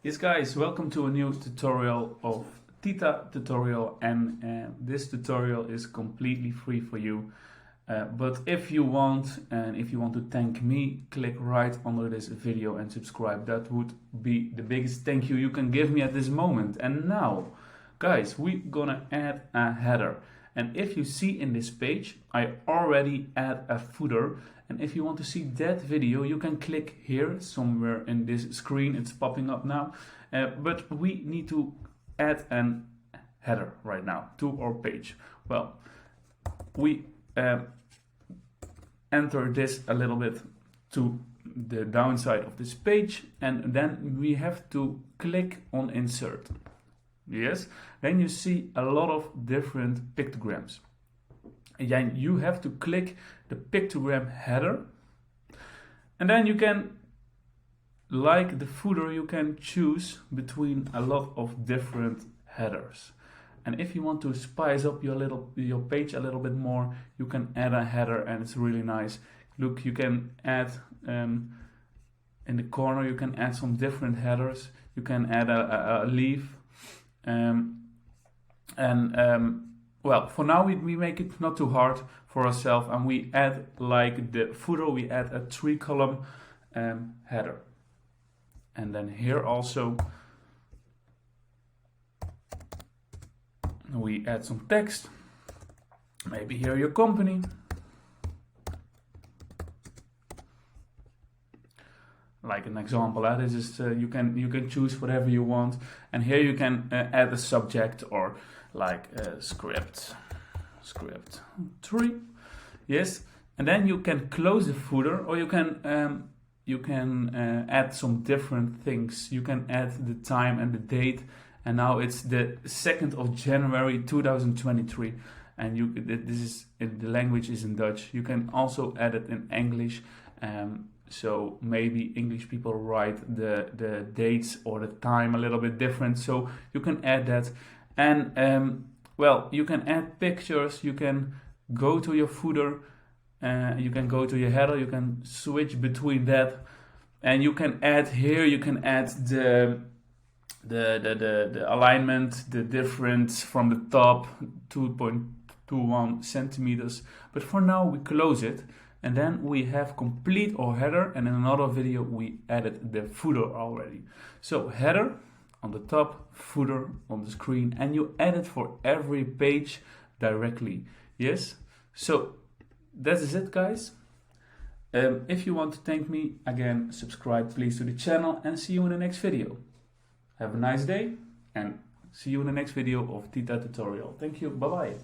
Yes guys, welcome to a new tutorial of Tita tutorial, and this tutorial is completely free for you. But if you want to thank me, click right under this video and subscribe. That would be the biggest thank you can give me at this moment. And now, guys, we're gonna add a header. And if you see in this page, I already add a footer. And if you want to see that video, you can click here somewhere in this screen. It's popping up now. But we need to add an header right now to our page. Well, we enter this a little bit to the downside of this page, and then we have to click on insert. Yes, then you see a lot of different pictograms. Again, you have to click the pictogram header, and then you can, like the footer, you can choose between a lot of different headers. And if you want to spice up your page a little bit more, you can add a header, and it's really nice. Look, you can add in the corner, you can add some different headers. You can add a leaf. Well, for now we make it not too hard for ourselves, and we add, like the footer, we add a 3-column header. And then here also we add some text. Maybe here your company. Like an example, this is you can choose whatever you want, and here you can add a subject, or like script 3. Yes, and then you can close the footer, or you can add some different things. You can add the time and the date, and now it's the 2nd of January 2023, and this is the language is in Dutch. You can also add it in English. So maybe English people write the dates or the time a little bit different, so you can add that. And well, you can add pictures. You can go to your footer, you can go to your header, you can switch between that, and you can add here, you can add the alignment, the difference from the top, 2.21 centimeters. But for now we close it. And then we have complete our header, and in another video we added the footer already. So header on the top, footer on the screen, and you add it for every page directly. Yes, so that is it, guys. If you want to thank me, again, subscribe please to the channel, and see you in the next video. Have a nice day, and see you in the next video of Tita tutorial. Thank you, bye bye.